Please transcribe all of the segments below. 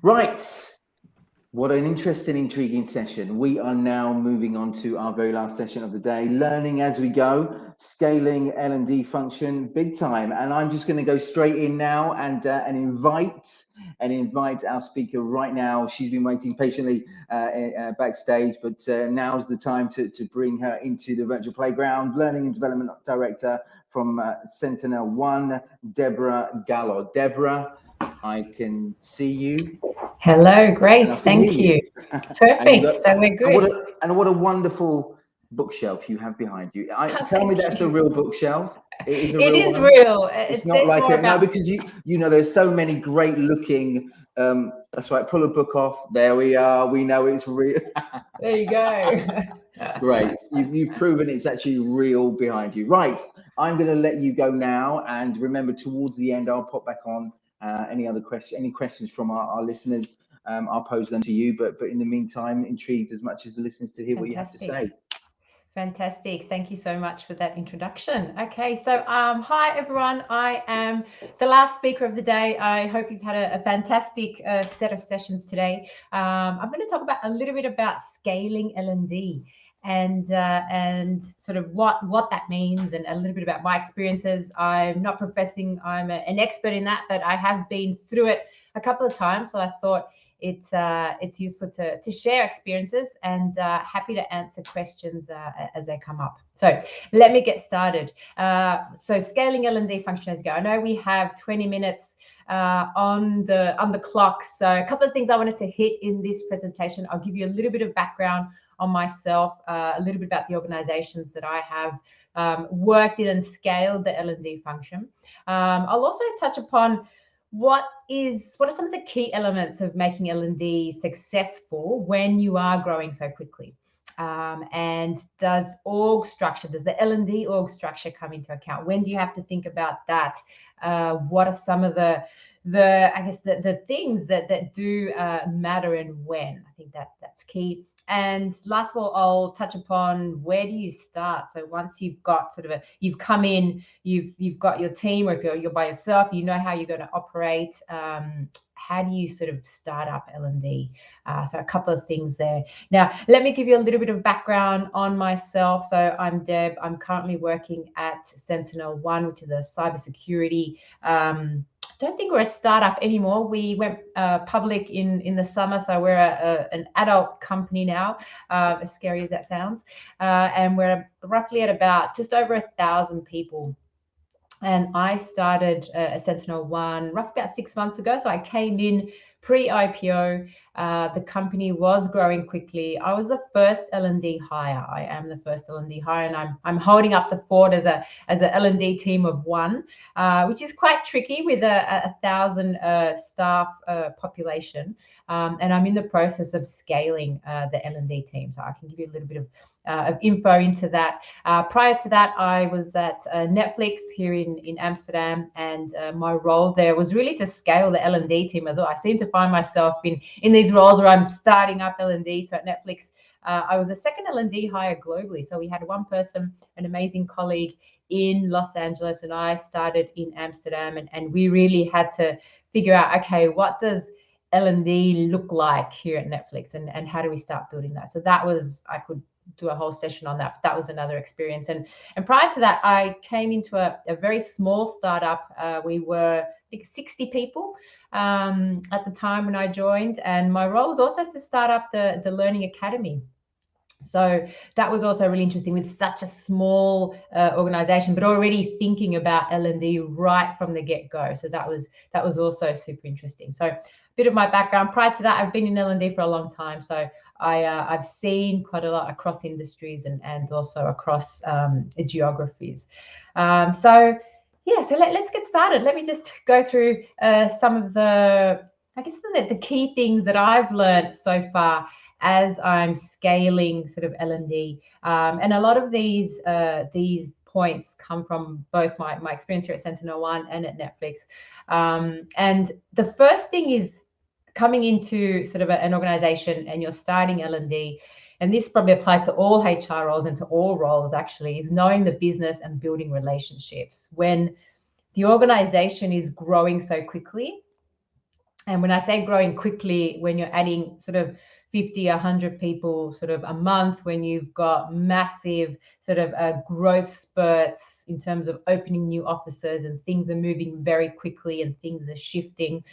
Right. What an interesting, intriguing session. We are now moving on to our very last session of the day, learning as we go, scaling L&D function big time. And I'm just going to go straight in now and invite our speaker right now. She's been waiting patiently backstage, but now's the time to bring her into the virtual playground. Learning and Development Director from Sentinel One, Debora Gallo. Debora, I can see you. Hello, great, thank you. Perfect, so we're good. And what a wonderful bookshelf you have behind you. Tell me that's a real bookshelf. It is a real It is one. Real. It's not like it, no, because you know there's so many great looking. That's right. Pull a book off. There we are. We know it's real. There you go. Great. You've proven it's actually real behind you. Right. I'm going to let you go now, and remember towards the end I'll pop back on. Any questions from our listeners, I'll pose them to you. But in the meantime, intrigued as much as the listeners to hear what you have to say. Fantastic. Thank you so much for that introduction. Okay, so hi everyone. I am the last speaker of the day. I hope you've had a fantastic set of sessions today. I'm going to talk about a little bit about scaling L&D and sort of what that means and a little bit about my experiences. I'm not professing I'm an expert in that, but I have been through it a couple of times. So I thought it's useful to share experiences, and happy to answer questions as they come up. So let me get started. So scaling L&D function as you go. I know we have 20 minutes on the clock. So a couple of things I wanted to hit in this presentation. I'll give you a little bit of background on myself, a little bit about the organizations that I have worked in and scaled the L&D function. I'll also touch upon what are some of the key elements of making L&D successful when you are growing so quickly? And does the L&D org structure come into account? When do you have to think about that? What are some of the things that do matter, and when? I think that's key. And last of all, I'll touch upon where do you start. So once you've got you've come in, you've got your team, or if you're by yourself, you know how you're going to operate. How do you sort of start up L&D? So a couple of things there. Now, let me give you a little bit of background on myself. So I'm Deb. I'm currently working at Sentinel One, which is a cybersecurity. I don't think we're a startup anymore. We went public in the summer, so we're an adult company now, as scary as that sounds. And we're roughly at about just over 1,000 people. And I started Sentinel One roughly about 6 months ago. So I came in pre-IPO. The company was growing quickly. I was the first L&D hire. I am the first L&D hire, and I'm holding up the fort as a L&D team of one, which is quite tricky with a 1,000 staff population. And I'm in the process of scaling the L&D team, so I can give you a little bit of info into that. Prior to that, I was at Netflix here in Amsterdam, and my role there was really to scale the L&D team as well. I seem to find myself in these roles where I'm starting up L&D. So at Netflix, I was the second L&D hire globally. So we had one person, an amazing colleague in Los Angeles, and I started in Amsterdam, and we really had to figure out, okay, what does L&D look like here at Netflix, and how do we start building that? So that was, I could do a whole session on that. That was another experience. And prior to that, I came into a very small startup. We were, I think, 60 people at the time when I joined. And my role was also to start up the Learning Academy. So that was also really interesting with such a small organization, but already thinking about L&D right from the get-go. So that was also super interesting. So a bit of my background. Prior to that, I've been in L&D for a long time. So I've seen quite a lot across industries and also across geographies. So let's get started. Let me just go through some of the key things that I've learned so far as I'm scaling sort of L&D. And a lot of these points come from both my experience here at Sentinel One and at Netflix. And the first thing is coming into sort of an organization and you're starting L&D, and this probably applies to all HR roles and to all roles actually, is knowing the business and building relationships. When the organization is growing so quickly, And when I say growing quickly, when you're adding sort of 50, 100 people sort of a month, when you've got massive sort of growth spurts in terms of opening new offices and things are moving very quickly and things are shifting,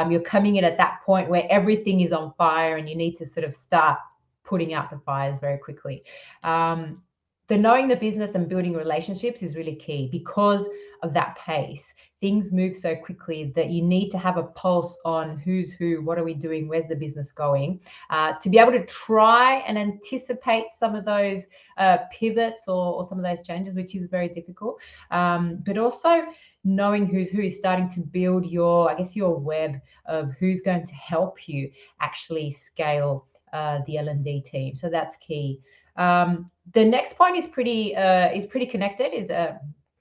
you're coming in at that point where everything is on fire and you need to sort of start putting out the fires very quickly. The knowing the business and building relationships is really key because of that pace. Things move so quickly that you need to have a pulse on who's who, what are we doing, where's the business going, to be able to try and anticipate some of those pivots or some of those changes, which is very difficult. But also knowing who's who is starting to build your, I guess, your web of who's going to help you actually scale the L&D team. So that's key. The next point is pretty connected.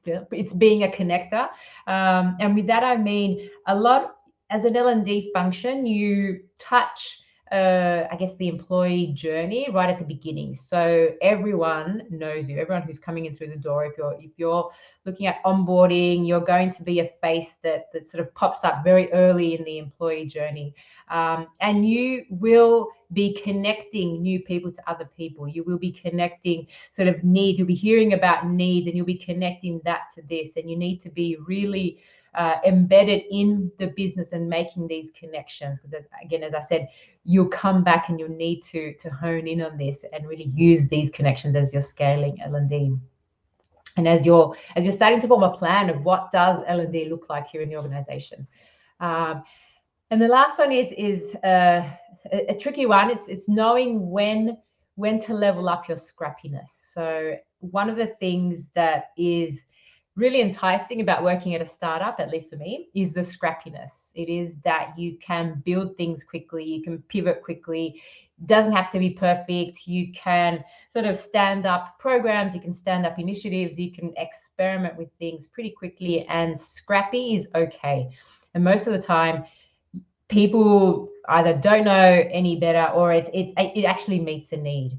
It's being a connector, and with that I mean a lot. As an L&D function, you touch I guess the employee journey right at the beginning, so everyone knows you. Everyone who's coming in through the door, if you're looking at onboarding, you're going to be a face that sort of pops up very early in the employee journey, and you will be connecting new people to other people. You will be connecting sort of needs. You'll be hearing about needs and you'll be connecting that to this. And you need to be really embedded in the business and making these connections. Because again, as I said, you'll come back and you'll need to hone in on this and really use these connections as you're scaling L&D. And as you're starting to form a plan of what does L&D look like here in the organization. And the last one is a tricky one. It's knowing when to level up your scrappiness. So one of the things that is really enticing about working at a startup, at least for me, is the scrappiness. It is that you can build things quickly, you can pivot quickly. It doesn't have to be perfect. You can sort of stand up programs, you can stand up initiatives, you can experiment with things pretty quickly, and scrappy is okay. And most of the time, people either don't know any better or it actually meets the need.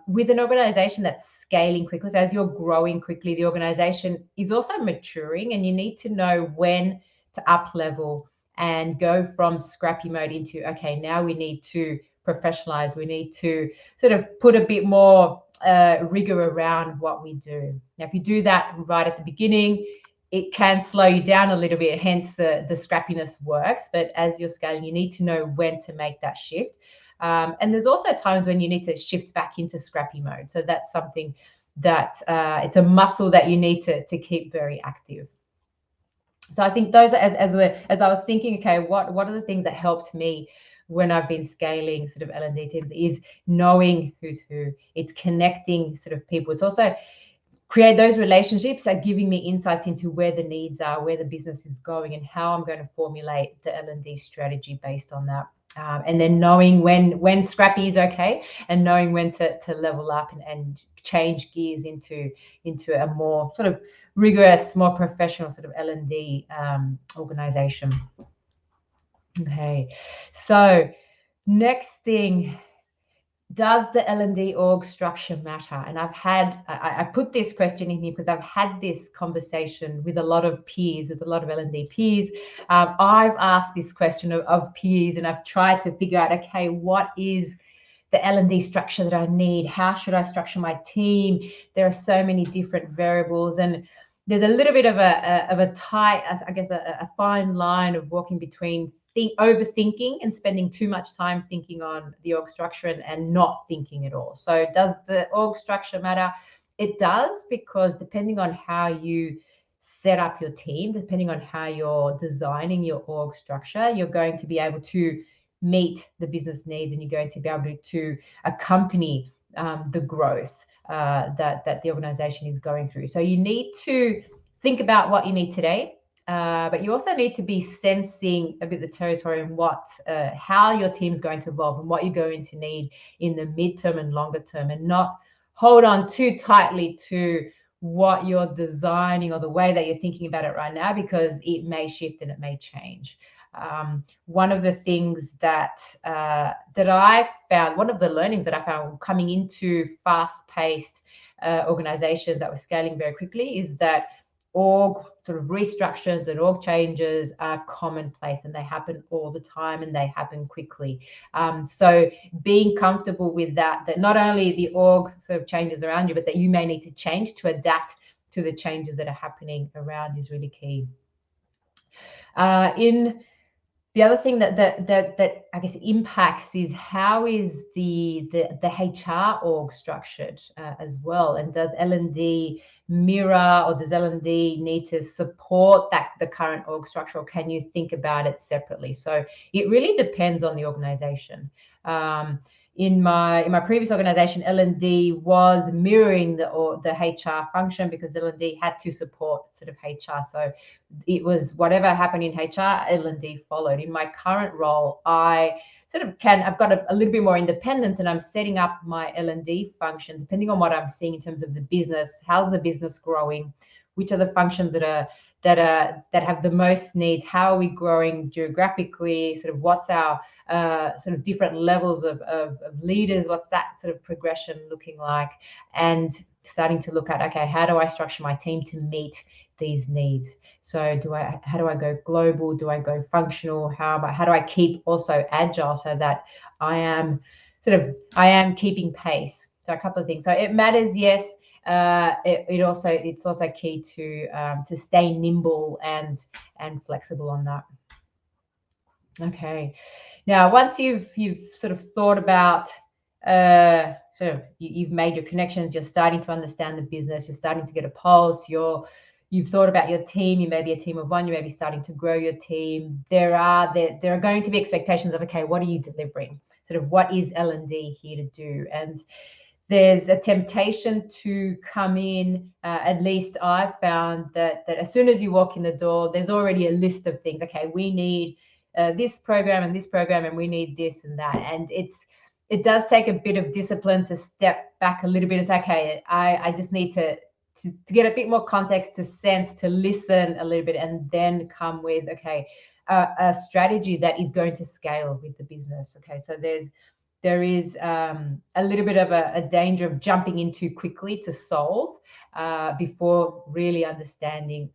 With an organization that's scaling quickly, so as you're growing quickly, the organization is also maturing, and you need to know when to up level and go from scrappy mode into, okay, now we need to professionalize. We need to sort of put a bit more rigor around what we do. Now, if you do that right at the beginning, it can slow you down a little bit, hence the scrappiness works. But as you're scaling, you need to know when to make that shift. And there's also times when you need to shift back into scrappy mode. So that's something that it's a muscle that you need to keep very active. So I think those are, as I was thinking, okay, what are the things that helped me when I've been scaling sort of L&D teams, is knowing who's who. It's connecting sort of people. It's also create those relationships are giving me insights into where the needs are, where the business is going, and how I'm going to formulate the L&D strategy based on that. And then knowing when scrappy is okay, and knowing when to level up and change gears into a more sort of rigorous, more professional sort of L&D organization. Okay, so next thing, does the L&D org structure matter? And I put this question in here because I've had this conversation with a lot of peers, with a lot of L&D peers. I've asked this question of peers, and I've tried to figure out, okay, what is the L&D structure that I need? How should I structure my team? There are so many different variables, and there's a little bit of a tight, I guess, a fine line of walking between overthinking and spending too much time thinking on the org structure and not thinking at all. So does the org structure matter? It does, because depending on how you set up your team, depending on how you're designing your org structure, you're going to be able to meet the business needs, and you're going to be able to accompany the growth that the organization is going through. So you need to think about what you need today, but you also need to be sensing a bit the territory and how your team's going to evolve and what you're going to need in the midterm and longer term, and not hold on too tightly to what you're designing or the way that you're thinking about it right now, because it may shift and it may change. One of the things that I found, one of the learnings that I found coming into fast-paced organizations that were scaling very quickly, is that org sort of restructures and org changes are commonplace, and they happen all the time, and they happen quickly. So being comfortable with that not only the org sort of changes around you, but that you may need to change to adapt to the changes that are happening around is really key. The other thing that I guess impacts is how is the HR org structured as well, and does L&D mirror, or does L&D need to support the current org structure, or can you think about it separately? So it really depends on the organization. In my previous organization, L&D was mirroring the HR function, because L&D had to support sort of HR. So it was whatever happened in HR, L&D followed. In my current role, I've got a little bit more independence, and I'm setting up my L&D functions depending on what I'm seeing in terms of the business. How's the business growing? Which are the functions that have the most needs? How are we growing geographically? Sort of what's our sort of different levels of leaders? What's that sort of progression looking like? And starting to look at, okay, how do I structure my team to meet these needs? So how do I go global? Do I go functional? How do I keep also agile so that I am keeping pace? So a couple of things. So it matters, yes. It's also key to stay nimble and flexible on that. Okay, now once you've sort of thought about you've made your connections, you're starting to understand the business, you're starting to get a pulse, you've thought about your team, you may be a team of one, you may be starting to grow your team. There are going to be expectations of, okay, what are you delivering? Sort of what is L&D here to do? And there's a temptation to come in, at least I've found that as soon as you walk in the door, there's already a list of things. Okay, we need this program and this program, and we need this and that. And it does take a bit of discipline to step back a little bit and say, okay, I just need to get a bit more context, to sense, to listen a little bit, and then come with, okay, a strategy that is going to scale with the business. Okay, so there is a little bit of a danger of jumping in too quickly to solve before really understanding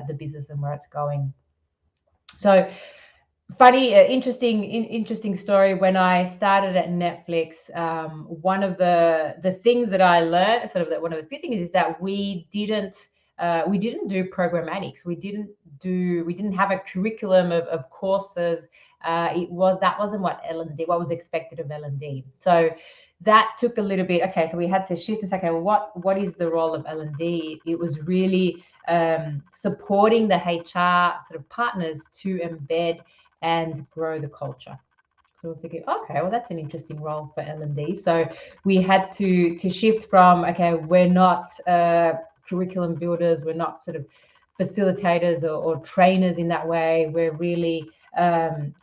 the business and where it's going. So funny, interesting story. When I started at Netflix, one of the things that I learned, one of the few things, is that we didn't do programmatics. We didn't have a curriculum of courses. That wasn't what was expected of L&D. So that took a little bit. Okay, so we had to shift and say, okay, well, what is the role of L&D? It was really supporting the HR sort of partners to embed and grow the culture. So we're thinking, okay, well, that's an interesting role for L&D. So we had to shift from, okay, we're not curriculum builders, we're not sort of facilitators or trainers in that way. We're really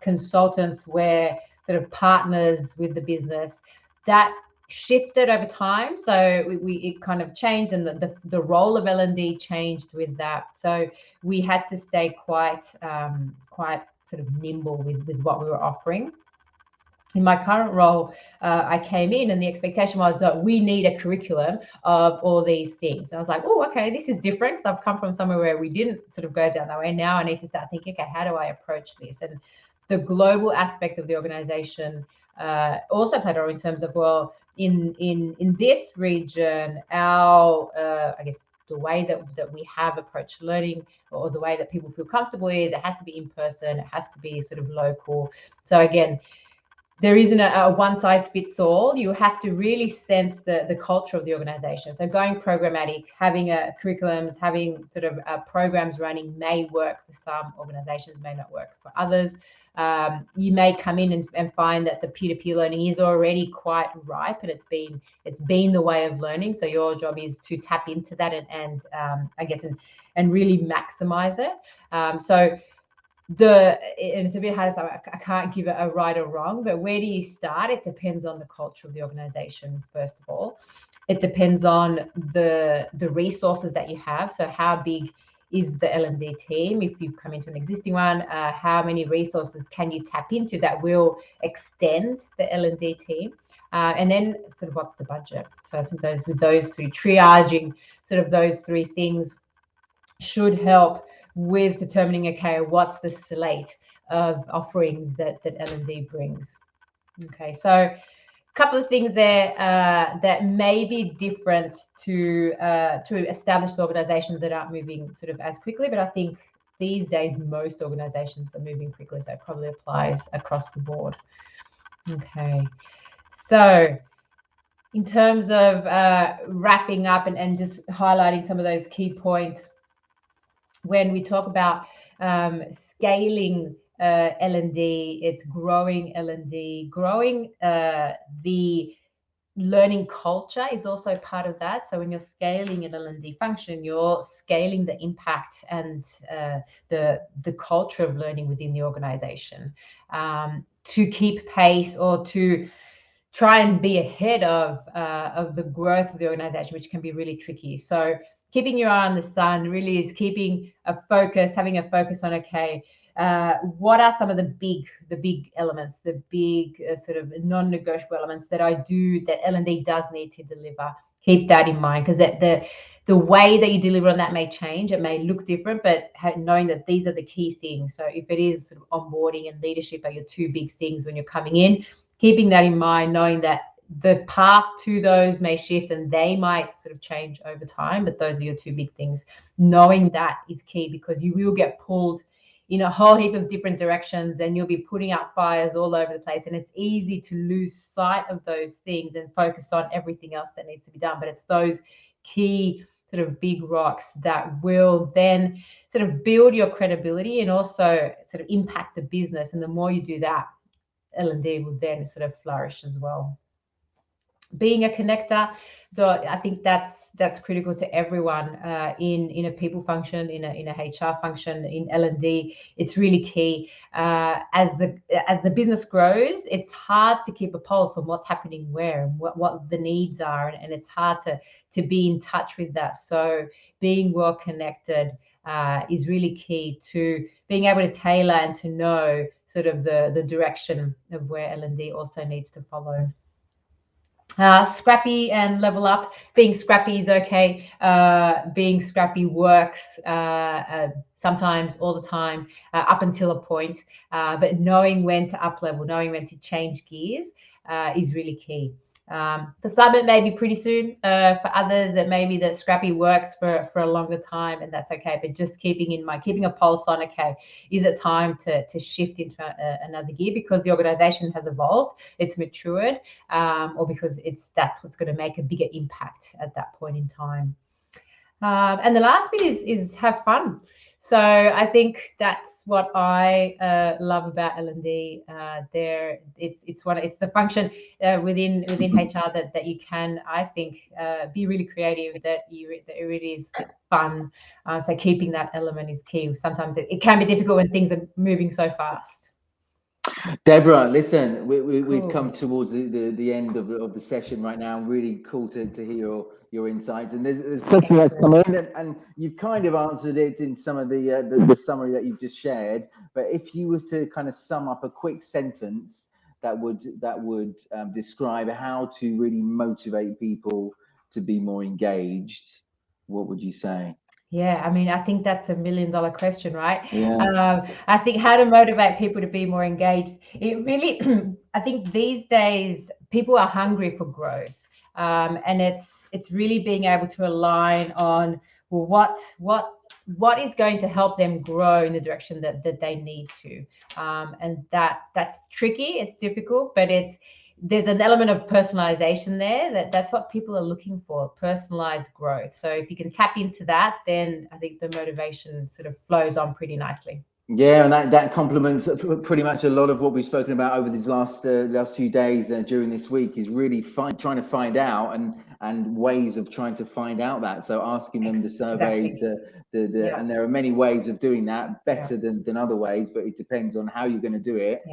consultants, we're sort of partners with the business. That shifted over time, so it kind of changed, and the role of L&D changed with that. So we had to stay quite sort of nimble with what we were offering. In my current role, I came in and the expectation was that we need a curriculum of all these things. And I was like, oh, okay, this is different, because I've come from somewhere where we didn't sort of go down that way. Now I need to start thinking, okay, how do I approach this? And the global aspect of the organization also played a role in terms of, well, in this region, our I guess the way that we have approached learning, or the way that people feel comfortable, is it has to be in person, it has to be sort of local. So again, there isn't a one size fits all. You have to really sense the culture of the organization. So going programmatic, having curriculums, having sort of programs running may work for some organizations, may not work for others. You may come in and find that the peer-to-peer learning is already quite ripe, and it's been the way of learning. So your job is to tap into that and I guess and really maximize it. And it's a bit hard to say, I can't give it a right or wrong, but where do you start? It depends on the culture of the organization, first of all. It depends on the resources that you have. So how big is the L&D team? If you've come into an existing one, how many resources can you tap into that will extend the L&D team? And then sort of what's the budget? So with those three, triaging sort of those three things, should help with determining, okay, what's the slate of offerings that L&D brings. Okay, so a couple of things there that may be different to established organizations that aren't moving sort of as quickly, but I think these days most organizations are moving quickly, so it probably applies across the board. Okay, so in terms of wrapping up and just highlighting some of those key points, when we talk about scaling L&D, it's growing L&D, growing the learning culture is also part of that. So when you're scaling an L&D function, you're scaling the impact and the culture of learning within the organization to keep pace or to try and be ahead of the growth of the organization, which can be really tricky. So keeping your eye on the sun really is keeping a focus, having a focus on, okay, what are some of the big elements, the big sort of non-negotiable elements that L&D does need to deliver. Keep that in mind, because the way that you deliver on that may change. It may look different, but knowing that these are the key things. So if it is sort of onboarding and leadership are your two big things when you're coming in, keeping that in mind, knowing that the path to those may shift and they might sort of change over time, but those are your two big things. Knowing that is key, because you will get pulled in a whole heap of different directions and you'll be putting out fires all over the place, and it's easy to lose sight of those things and focus on everything else that needs to be done. But it's those key sort of big rocks that will then sort of build your credibility and also sort of impact the business. And the more you do that, L&D will then sort of flourish as well. Being a connector, so I think that's critical to everyone in a people function, in a HR function, in L&D. It's really key. As the business grows, it's hard to keep a pulse on what's happening where and what the needs are, and it's hard to be in touch with that. So being well connected is really key to being able to tailor and to know sort of the direction of where L&D also needs to follow. Scrappy and level up. Being scrappy is okay. Being scrappy works sometimes, all the time, up until a point. But knowing when to up level, knowing when to change gears is really key. For some, it may be pretty soon. For others, it may be that scrappy works for a longer time, and that's okay. But just keeping in mind, keeping a pulse on, okay, is it time to shift into another gear because the organization has evolved, it's matured, or because that's what's going to make a bigger impact at that point in time. And the last bit is have fun. So I think that's what I love about L&D. It's the function within HR that you can, I think, be really creative. That it really is fun. So keeping that element is key. Sometimes it can be difficult when things are moving so fast. Debora, listen, we've come towards the end of the session right now. Really cool to hear your insights, and there's questions that's come in, and you've kind of answered it in some of the summary that you've just shared. But if you were to kind of sum up a quick sentence that would describe how to really motivate people to be more engaged, what would you say? Yeah, I mean, I think that's $1 million question, right? Yeah. I think how to motivate people to be more engaged. It really, I think these days people are hungry for growth, and it's really being able to align on, well, what is going to help them grow in the direction that they need to, and that's tricky. It's difficult, but there's an element of personalization there that's what people are looking for, personalized growth. So if you can tap into that, then I think the motivation sort of flows on pretty nicely. Yeah, and that complements pretty much a lot of what we've spoken about over these last few days during this week, is really trying to find out and ways of trying to find out that. So asking them the surveys, and there are many ways of doing that, better than other ways, but it depends on how you're going to do it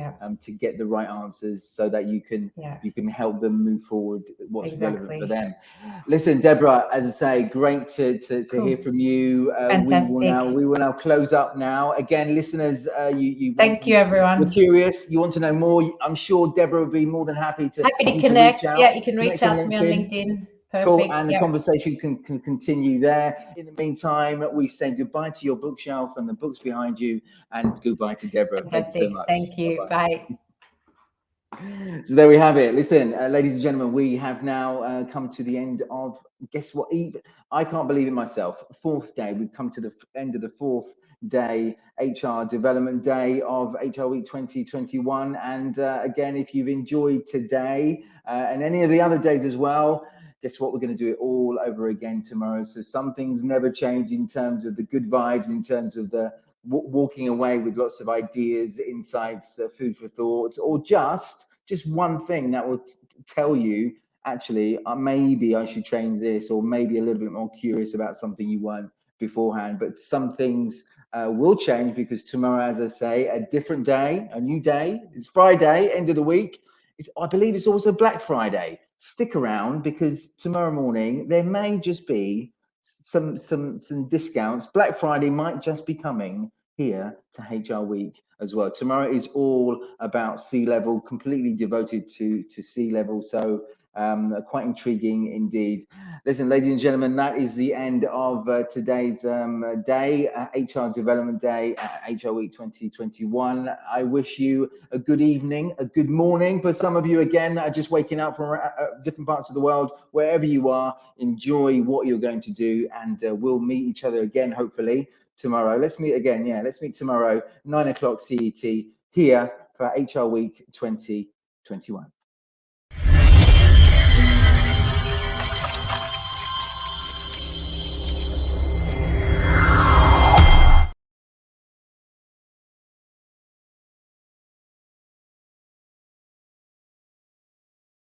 to get the right answers so that you can help them move forward what's relevant for them. Listen, Debora, as I say, great to hear from you. We will now close up now. Again, listeners, thank you, everyone. You're curious, you want to know more. I'm sure Debora would be more than happy to connect. Yeah, you can reach out to me on LinkedIn. Perfect. Cool, and the conversation can continue there. In the meantime, we say goodbye to your bookshelf and the books behind you, and goodbye to Deborah. Fantastic. Thank you so much. Thank you. Bye. So there we have it. Listen, ladies and gentlemen, we have now come to the end of, guess what? I can't believe it myself. Fourth day. We've come to the end of the fourth day, HR Development Day of HR Week 2021. And again, if you've enjoyed today and any of the other days as well, guess what? We're going to do it all over again tomorrow. So some things never change in terms of the good vibes, in terms of the walking away with lots of ideas, insights, food for thought, or just one thing that will tell you, actually, maybe I should change this, or maybe a little bit more curious about something you weren't beforehand. But some things will change, because tomorrow, as I say, a different day, a new day. It's Friday, end of the week. I believe it's also Black Friday. Stick around, because tomorrow morning there may just be some discounts. Black Friday might just be coming here to HR Week as well. Tomorrow is all about C-level, completely devoted to C-level. So quite intriguing indeed. Listen, ladies and gentlemen, that is the end of today's day, HR Development Day, HR Week 2021. I wish you a good evening, a good morning for some of you, again, that are just waking up from different parts of the world. Wherever you are, enjoy what you're going to do, and we'll meet each other again, hopefully, tomorrow. Let's meet again. Yeah, let's meet tomorrow, 9 o'clock CET, here for HR Week 2021.